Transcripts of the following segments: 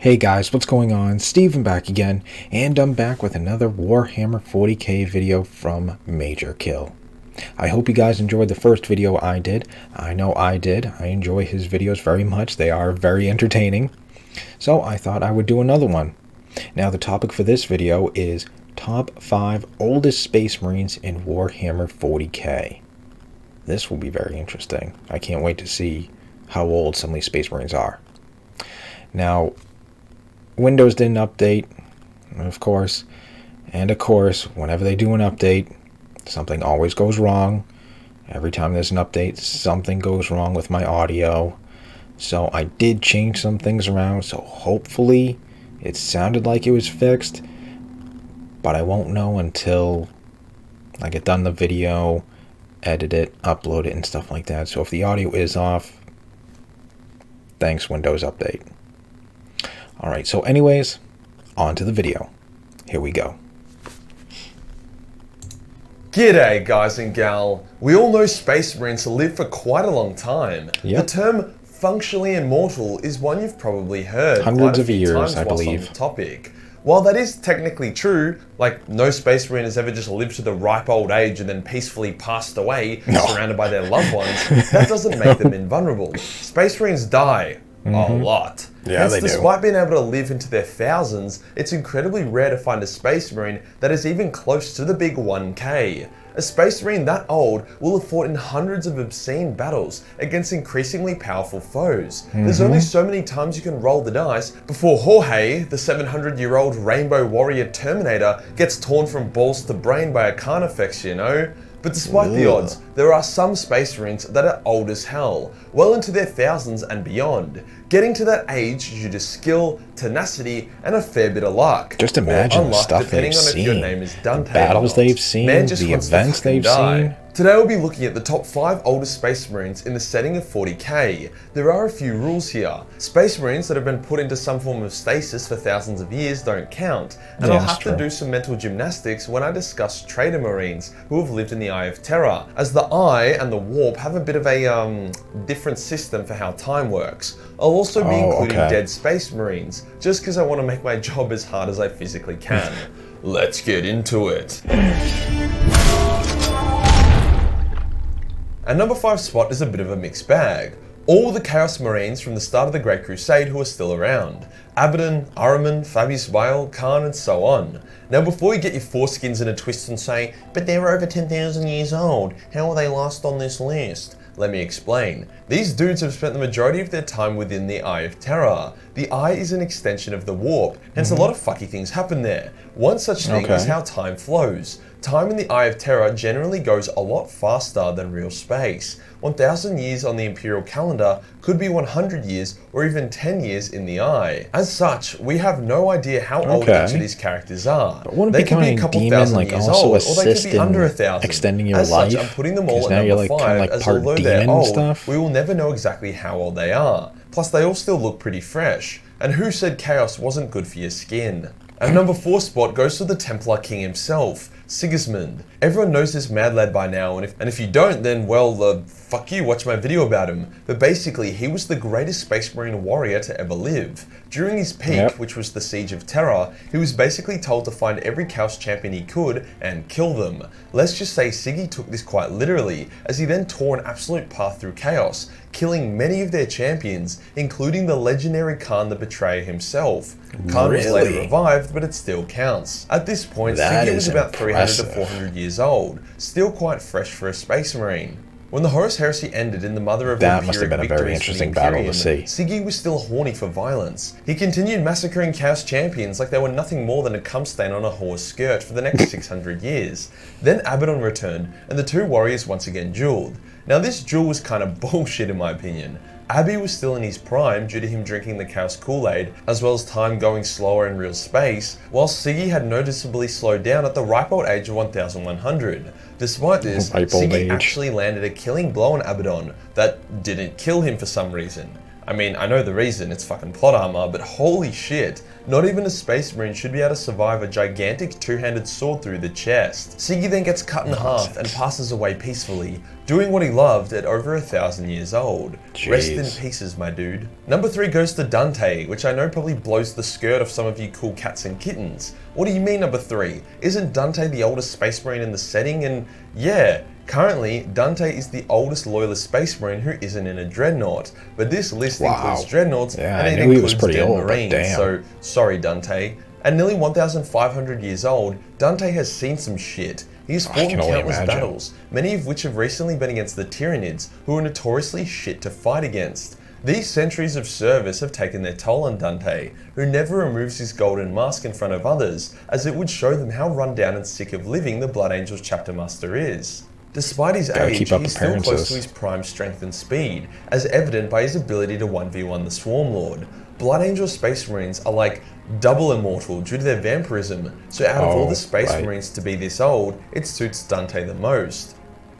Hey guys, what's going on? Steven back again, and I'm back with another Warhammer 40k video from Majorkill. I hope you guys enjoyed the first video I did. I know I did. I enjoy his videos very much. They are very entertaining. So I thought I would do another one. Now the topic for this video is Top 5 Oldest Space Marines in Warhammer 40k. This will be very interesting. I can't wait to see how old some of these Space Marines are. Now, Windows didn't update, of course, and of course, whenever they do an update, something always goes wrong. Every time there's an update, something goes wrong with my audio. So I did change some things around, so hopefully it sounded like it was fixed, but I won't know until I get done the video, edit it, upload it, and stuff like that. So if the audio is off, thanks Windows Update. Alright, so anyways, on to the video. Here we go. G'day guys and gal. We all know Space Marines live for quite a long time. Yep. The term functionally immortal is one you've probably heard Hundreds of quite a few years, times I whilst believe. on the topic. While that is technically true, like no Space Marine has ever just lived to the ripe old age and then peacefully passed away, surrounded by their loved ones, that doesn't make them invulnerable. Space Marines die a lot. Yeah, Hence, they do. despite being able to live into their thousands, it's incredibly rare to find a Space Marine that is even close to the big 1k. A Space Marine that old will have fought in hundreds of obscene battles against increasingly powerful foes. There's only so many times you can roll the dice before Jorge, the 700-year-old Rainbow Warrior Terminator, gets torn from balls to brain by a Carnifex, you know? But despite the odds, there are some Space Marines that are old as hell, well into their thousands and beyond. Getting to that age due to skill, tenacity, and a fair bit of luck. Just imagine or the unluck, stuff depending they've on if your seen, name is Dante the battles or not. they've seen, Man just the wants to events fucking they've die. seen. Today we'll be looking at the top 5 oldest Space Marines in the setting of 40k. There are a few rules here. Space Marines that have been put into some form of stasis for thousands of years don't count, and Yeah, I'll that's have to true. do some mental gymnastics when I discuss Trader Marines who have lived in the Eye of Terror, as the Eye and the Warp have a bit of a different system for how time works. I'll also be including dead Space Marines, just because I want to make my job as hard as I physically can. Let's get into it. Our number 5 spot is a bit of a mixed bag. All the Chaos Marines from the start of the Great Crusade who are still around. Abaddon, Ahriman, Fabius Bile, Khan, and so on. Now before you get your foreskins in a twist and say, but they're over 10,000 years old, how are they last on this list? Let me explain. These dudes have spent the majority of their time within the Eye of Terror. The Eye is an extension of the Warp, hence a lot of fucky things happen there. One such thing is how time flows. Time in the Eye of Terror generally goes a lot faster than real space. 1,000 years on the Imperial calendar could be 100 years or even 10 years in the Eye. As such, we have no idea how old each of these characters are. But wouldn't They could be a becoming couple demon thousand like years also old, or they could assist be under in 1,000. extending your As life? such, I'm putting them all 'Cause at now number you're like 5, kinda like as part although demon they're and old, stuff. we will never know exactly how old they are. Plus, they all still look pretty fresh. And who said chaos wasn't good for your skin? Our number 4 spot goes to the Templar King himself, Sigismund. Everyone knows this mad lad by now, and if you don't, then well, fuck you, watch my video about him. But basically, he was the greatest Space Marine warrior to ever live. During his peak, which was the Siege of Terror, he was basically told to find every Chaos champion he could and kill them. Let's just say Siggy took this quite literally, as he then tore an absolute path through Chaos, killing many of their champions, including the legendary Khan the Betrayer himself. Khan was later revived, but it still counts. At this point, Siggy was about 300 to 400 years old, still quite fresh for a Space Marine. When the Horus Heresy ended in the Mother of That must have been a very interesting battle to see. Siggy was still horny for violence. He continued massacring Chaos champions like they were nothing more than a cum stain on a whore's skirt for the next 600 years. Then Abaddon returned, and the two warriors once again dueled. Now this duel was kind of bullshit in my opinion. Abby was still in his prime due to him drinking the Chaos Kool-Aid, as well as time going slower in real space, while Siggy had noticeably slowed down at the ripe old age of 1100. Despite this, Siggy actually landed a killing blow on Abaddon that didn't kill him for some reason. I mean, I know the reason, it's fucking plot armor, but holy shit, not even a Space Marine should be able to survive a gigantic two-handed sword through the chest. Siggy then gets cut in half and passes away peacefully, doing what he loved at over 1,000 years old. Jeez. Rest in pieces, my dude. Number 3 goes to Dante, which I know probably blows the skirt off some of you cool cats and kittens. What do you mean, number 3? Isn't Dante the oldest Space Marine in the setting? And yeah, currently, Dante is the oldest loyalist Space Marine who isn't in a dreadnought, but this list includes dreadnoughts and it includes dead Marines, so sorry Dante. At nearly 1,500 years old, Dante has seen some shit. He has fought in countless battles, many of which have recently been against the Tyranids, who are notoriously shit to fight against. These centuries of service have taken their toll on Dante, who never removes his golden mask in front of others, as it would show them how run down and sick of living the Blood Angels chapter master is. Despite his age, he's still close to his prime strength and speed, as evident by his ability to 1v1 the Swarm Lord. Blood Angel Space Marines are like double immortal due to their vampirism, so out of all the Space Marines to be this old, it suits Dante the most.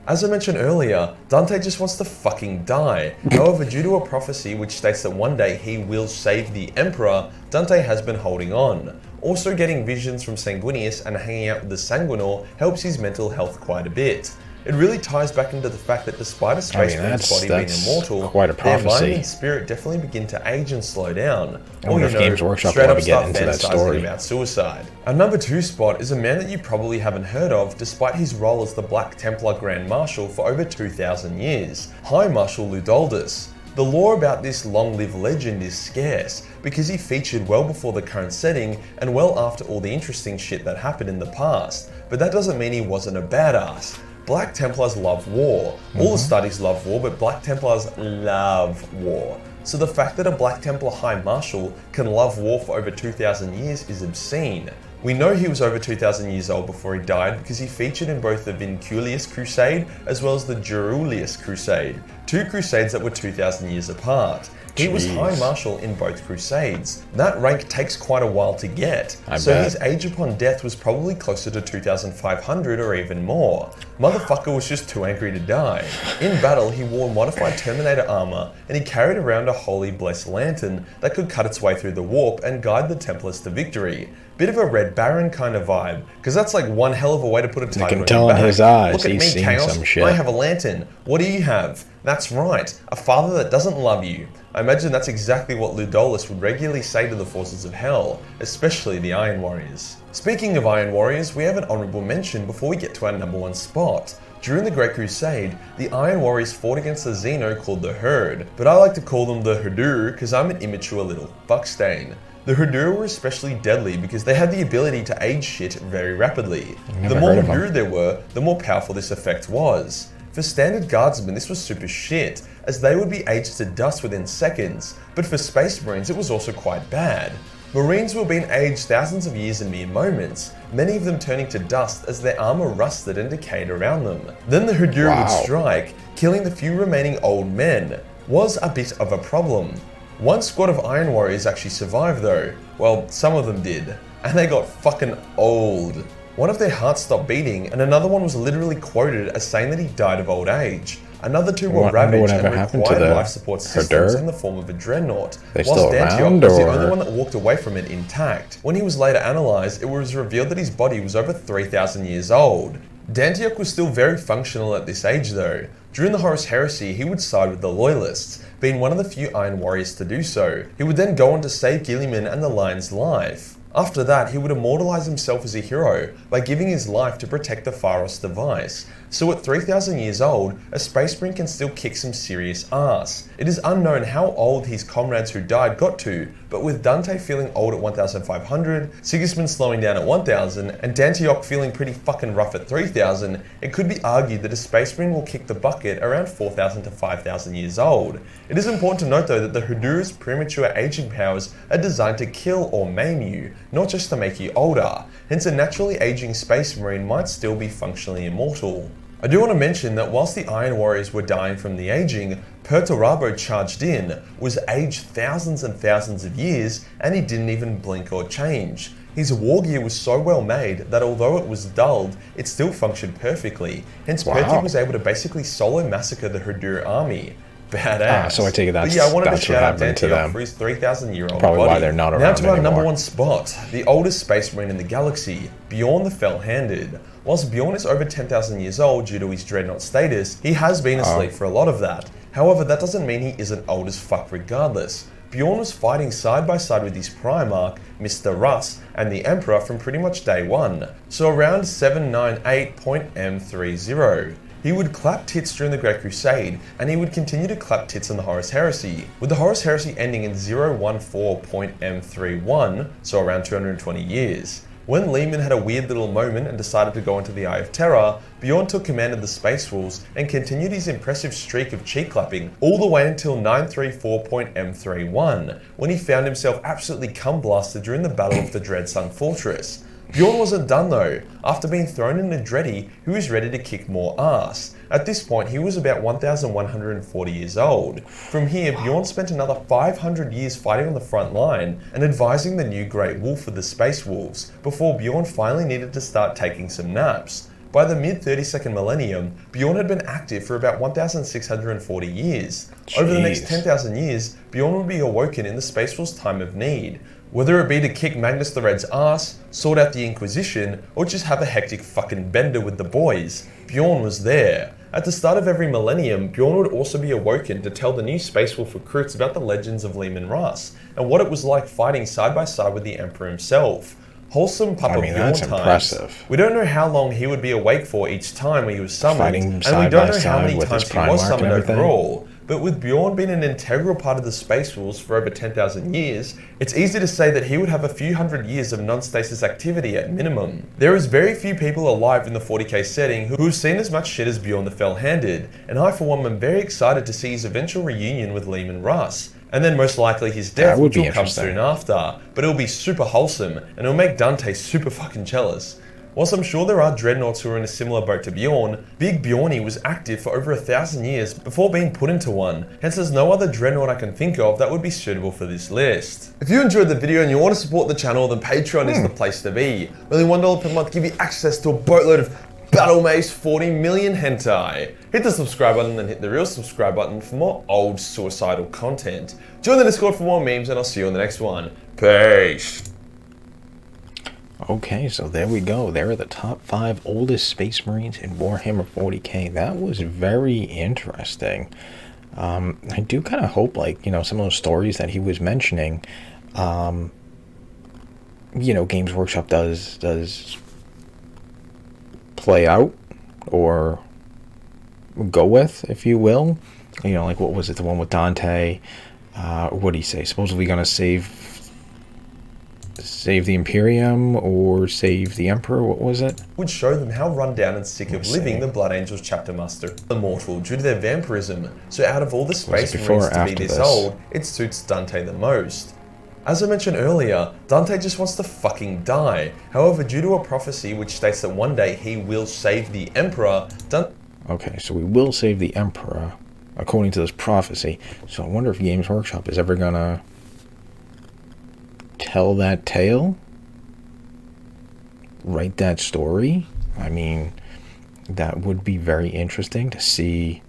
As I mentioned earlier, Dante just wants to fucking die. However, due to a prophecy which states that one day he will save the Emperor, Dante has been holding on. Also, getting visions from Sanguinius and hanging out with the Sanguinor helps his mental health quite a bit. It really ties back into the fact that despite a Space Marine's body being immortal, their mind and spirit definitely begin to age and slow down. Or, you know, straight up start fantasizing about suicide. Our number 2 spot is a man that you probably haven't heard of despite his role as the Black Templar Grand Marshal for over 2,000 years, High Marshal Ludoldis. The lore about this long-lived legend is scarce, because he featured well before the current setting and well after all the interesting shit that happened in the past, but that doesn't mean he wasn't a badass. Black Templars love war. All the studies love war, but Black Templars love war. So the fact that a Black Templar High Marshal can love war for over 2,000 years is obscene. We know he was over 2,000 years old before he died because he featured in both the Vinculius Crusade as well as the Gerulius Crusade, 2 crusades that were 2,000 years apart. He was High Marshal in both crusades. That rank takes quite a while to get, so his age upon death was probably closer to 2,500 or even more. Motherfucker was just too angry to die. In battle, he wore modified Terminator armor, and he carried around a holy blessed lantern that could cut its way through the warp and guide the Templars to victory. Bit of a Red Baron kind of vibe, because that's like one hell of a way to put a title on your back. You can tell in his eyes, look at me, Chaos, some shit. I have a lantern. What do you have? That's right, a father that doesn't love you. I imagine that's exactly what Ludoldis would regularly say to the forces of hell, especially the Iron Warriors. Speaking of Iron Warriors, we have an honourable mention before we get to our number 1 spot. During the Great Crusade, the Iron Warriors fought against a Xeno called the Herd, but I like to call them the Herdur because I'm an immature little fuckstain. The Herdur were especially deadly because they had the ability to age shit very rapidly. The more Herdur there were, the more powerful this effect was. For standard guardsmen, this was super shit, as they would be aged to dust within seconds, but for Space Marines it was also quite bad. Marines were being aged thousands of years in mere moments, many of them turning to dust as their armor rusted and decayed around them. Then the Herdur would strike, killing the few remaining old men. Was a bit of a problem. One squad of Iron Warriors actually survived though. Well, some of them did, and they got fucking old. One of their hearts stopped beating, and another one was literally quoted as saying that he died of old age. Another 2 were ravaged and required life support systems in the form of a dreadnought, whilst Dante was the only one that walked away from it intact. When he was later analysed, it was revealed that his body was over 3,000 years old. Dante was still very functional at this age though. During the Horus Heresy, he would side with the Loyalists, being one of the few Iron Warriors to do so. He would then go on to save Guilliman and the Lion's life. After that, he would immortalize himself as a hero by giving his life to protect the Pharos device. So at 3,000 years old, a Space Marine can still kick some serious ass. It is unknown how old his comrades who died got to, but with Dante feeling old at 1,500, Sigismund slowing down at 1,000, and Dantioch feeling pretty fucking rough at 3,000, it could be argued that a Space Marine will kick the bucket around 4,000 to 5,000 years old. It is important to note though that the Herdur's premature aging powers are designed to kill or maim you, not just to make you older. Hence a naturally aging Space Marine might still be functionally immortal. I do want to mention that whilst the Iron Warriors were dying from the aging, Perturabo charged in, was aged thousands and thousands of years, and he didn't even blink or change. His war gear was so well made that although it was dulled, it still functioned perfectly, hence Perty was able to basically solo massacre the Herdur army. badass. So I take it But that's, yeah, I wanted to that's what shout out happened to Dante them. for his 3,000-year-old Probably body. why they're not Now around to our number anymore. one spot, the oldest space marine in the galaxy, Bjorn the Fell-Handed. Whilst Bjorn is over 10,000 years old due to his dreadnought status, he has been asleep for a lot of that. However, that doesn't mean he isn't old as fuck regardless. Bjorn was fighting side by side with his Primarch, Mr. Russ, and the Emperor from pretty much day one, so around 798.M30. He would clap tits during the Great Crusade, and he would continue to clap tits in the Horus Heresy, with the Horus Heresy ending in 014.M31, so around 220 years. When Lehman had a weird little moment and decided to go into the Eye of Terror, Bjorn took command of the Space Wolves and continued his impressive streak of cheek clapping all the way until 934.M31, when he found himself absolutely cum blasted during the Battle of the Dreadsung Fortress. Bjorn wasn't done though. After being thrown in a Dready, he was ready to kick more ass. At this point, he was about 1,140 years old. From here, Bjorn spent another 500 years fighting on the front line and advising the new Great Wolf of the Space Wolves, before Bjorn finally needed to start taking some naps. By the mid-32nd millennium, Bjorn had been active for about 1,640 years. Over the next 10,000 years, Bjorn would be awoken in the Space Wolves' time of need. Whether it be to kick Magnus the Red's ass, sort out the Inquisition, or just have a hectic fucking bender with the boys, Bjorn was there. At the start of every millennium, Bjorn would also be awoken to tell the new Space Wolf recruits about the legends of Lehman Russ, and what it was like fighting side by side with the Emperor himself. Wholesome Papa Bjorn that's times. impressive. We don't know how long he would be awake for each time when he was summoned, Fighting and we side don't by know how side many with times his he was Primarch summoned and everything. overall. But with Bjorn being an integral part of the Space Wolves for over 10,000 years, it's easy to say that he would have a few hundred years of non-stasis activity at minimum. There is very few people alive in the 40k setting who have seen as much shit as Bjorn the Fell-Handed, and I for one am very excited to see his eventual reunion with Lehman Russ. And then most likely his death, which will come soon after. But it'll be super wholesome, and it'll make Dante super fucking jealous. Whilst I'm sure there are dreadnoughts who are in a similar boat to Bjorn, Big Bjorny was active for over 1,000 years before being put into one, hence there's no other dreadnought I can think of that would be suitable for this list. If you enjoyed the video and you want to support the channel, then Patreon is the place to be. Only $1 per month give you access to a boatload of Battle Mace 40 million hentai. Hit the subscribe button and hit the real subscribe button for more old suicidal content. Join the Discord for more memes and I'll see you on the next one. Peace. Okay, so there we go. There are the top 5 oldest Space Marines in Warhammer 40k. That was very interesting. I do kind of hope, like, you know, some of those stories that he was mentioning, you know, Games Workshop does play out or go with, if you will. You know, like, what was it, the one with Dante? What did he say? Supposedly going to save the Imperium or save the Emperor? What was it? Would show them how run down and sick of living the Blood Angels chapter master immortal due to their vampirism. So out of all the Space Marines to be this old, it suits Dante the most. As I mentioned earlier, Dante just wants to fucking die. However, due to a prophecy which states that one day he will save the Emperor, Okay, so we will save the Emperor, according to this prophecy. So I wonder if Games Workshop is ever gonna tell that tale? Write that story? I mean, that would be very interesting to see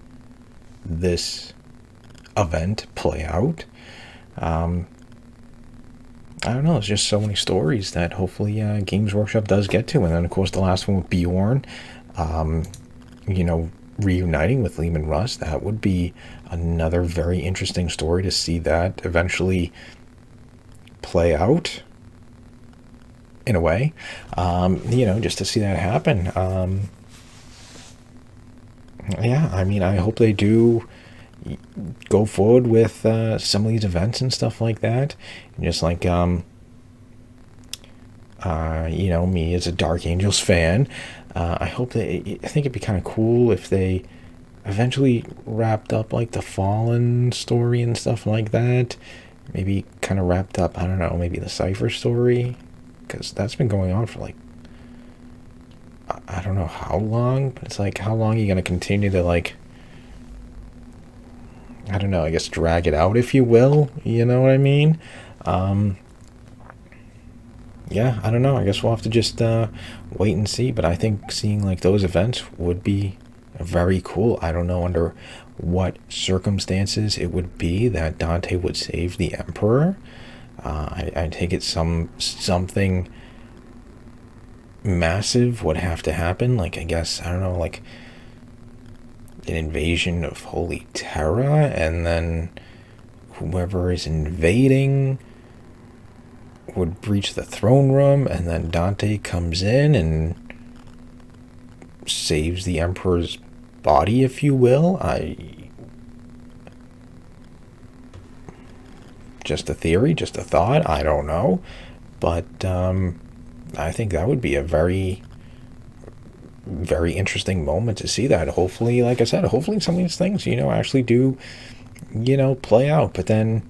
this event play out. I don't know, there's just so many stories that hopefully Games Workshop does get to. And then, of course, the last one with Bjorn, you know, reuniting with Lehman Russ. That would be another very interesting story to see that eventually play out, in a way. You know, just to see that happen. Yeah, I mean, I hope they do go forward with some of these events and stuff like that. And just like, you know, me as a Dark Angels fan, I hope I think it'd be kind of cool if they eventually wrapped up like the Fallen story and stuff like that. Maybe kind of wrapped up, I don't know, maybe the Cypher story, because that's been going on for like, I don't know how long, but it's like, how long are you going to continue to, like, I don't know, I guess drag it out, if you will, you know what I mean? Yeah, I don't know, I guess we'll have to just wait and see, but I think seeing like those events would be very cool. I don't know under what circumstances it would be that Dante would save the Emperor. I take it something massive would have to happen. Like, I guess, I don't know, like an invasion of Holy Terra, and then whoever is invading would breach the throne room, and then Dante comes in and saves the Emperor's body, if you will. Just a theory, just a thought, I don't know. But I think that would be a very, very interesting moment to see that. Hopefully, like I said, hopefully some of these things, actually do, play out. But then,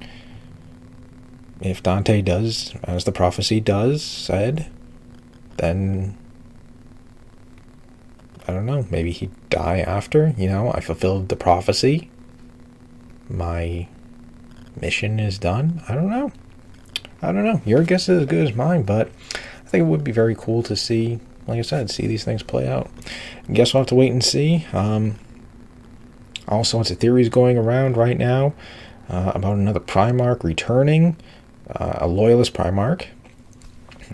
if Dante does, as the prophecy said, then, I don't know, maybe he'd die after, I fulfilled the prophecy. My mission is done. I don't know. Your guess is as good as mine, but I think it would be very cool to see, like I said, see these things play out. I guess we'll have to wait and see. All sorts of theories going around right now about another Primarch returning, a loyalist Primarch.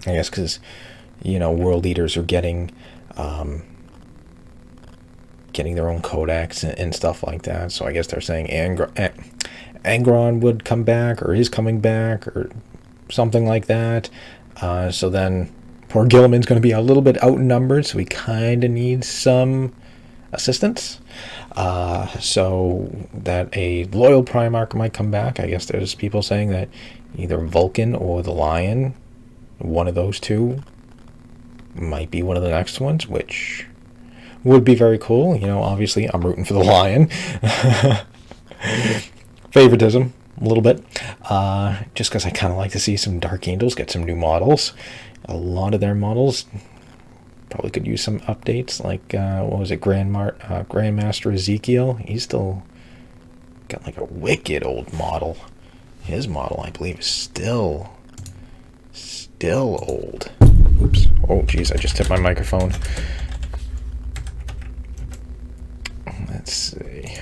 I guess because, world leaders are getting their own codex and stuff like that. So I guess they're saying Angron would come back, or is coming back, or something like that. So then poor Gilliman's going to be a little bit outnumbered, so he kind of needs some assistance. So that a loyal Primarch might come back. I guess there's people saying that either Vulcan or the Lion, one of those two, might be one of the next ones, which would be very cool. Obviously I'm rooting for the Lion. Favoritism, a little bit. Just because I kind of like to see some Dark Angels get some new models. A lot of their models probably could use some updates, like, what was it, Grandmaster Ezekiel. He's still got like a wicked old model. His model, I believe, is still old. Oops. Oh, jeez, I just hit my microphone. Let's see.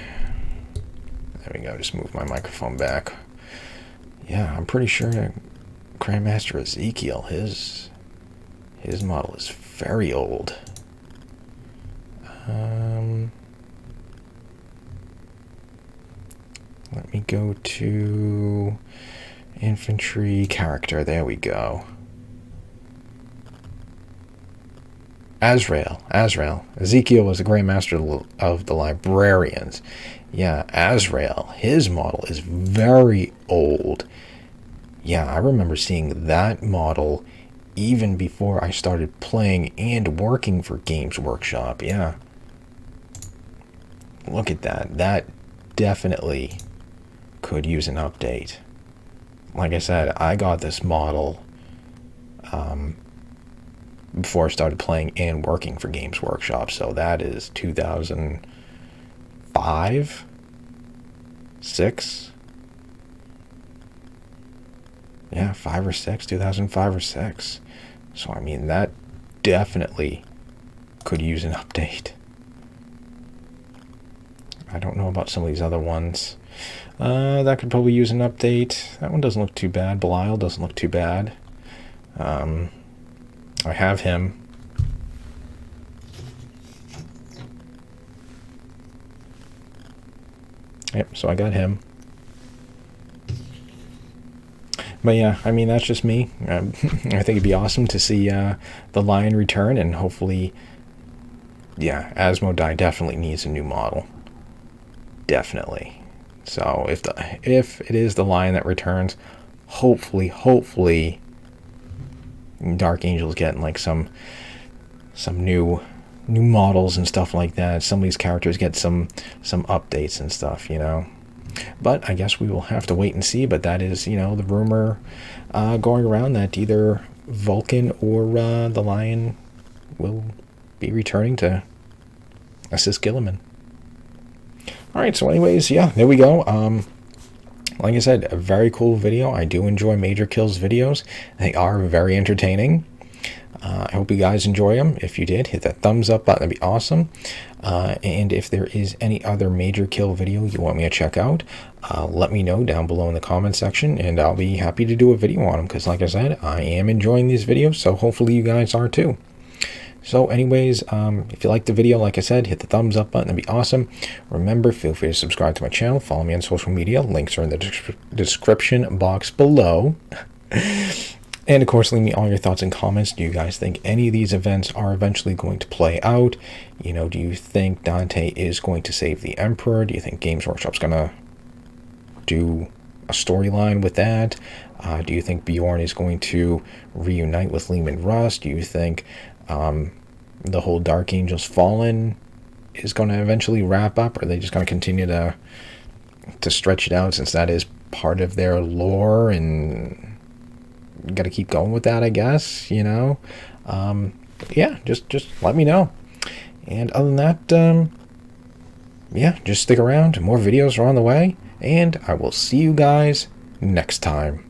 There we go, just move my microphone back. Yeah, I'm pretty sure that Grandmaster Ezekiel, his model is very old. Let me go to infantry character. There we go. Azrael. Ezekiel was the Grandmaster of the Librarians. Yeah, Azrael. His model is very old. Yeah, I remember seeing that model even before I started playing and working for Games Workshop. Yeah. Look at that. That definitely could use an update. Like I said, I got this model before I started playing and working for Games Workshop. So that is 2005, 6. Yeah, 5 or 6, 2005 or 6. So, I mean, that definitely could use an update. I don't know about some of these other ones. That could probably use an update. That one doesn't look too bad. Belial doesn't look too bad. I have him. Yep, so I got him. But yeah, I mean, that's just me. I think it'd be awesome to see the Lion return, and hopefully, yeah, Asmodai definitely needs a new model. Definitely. So if it is the Lion that returns, hopefully Dark Angel's getting like some new models and stuff like that. Some of these characters get some updates and stuff, But I guess we will have to wait and see. But that is, the rumor going around that either Vulcan or the Lion will be returning to assist Gilliman. All right, so anyways, yeah, there we go. Like I said, a very cool video. I do enjoy Majorkill's videos. They are very entertaining. I hope you guys enjoy them. If you did, hit that thumbs up button. That'd be awesome. And if there is any other Majorkill video you want me to check out, let me know down below in the comment section, and I'll be happy to do a video on them, because like I said, I am enjoying these videos, so hopefully you guys are too. So anyways, if you liked the video, like I said, hit the thumbs up button. That'd be awesome. Remember, feel free to subscribe to my channel. Follow me on social media. Links are in the description box below. And of course, leave me all your thoughts and comments. Do you guys think any of these events are eventually going to play out? You know, do you think Dante is going to save the Emperor? Do you think Games Workshop's going to do a storyline with that? Do you think Bjorn is going to reunite with Lehman Russ? Do you think the whole Dark Angels Fallen is going to eventually wrap up? Or are they just going to continue to stretch it out, since that is part of their lore, and got to keep going with that, I guess, you know? Yeah, just let me know. And other than that, yeah, just stick around. More videos are on the way, and I will see you guys next time.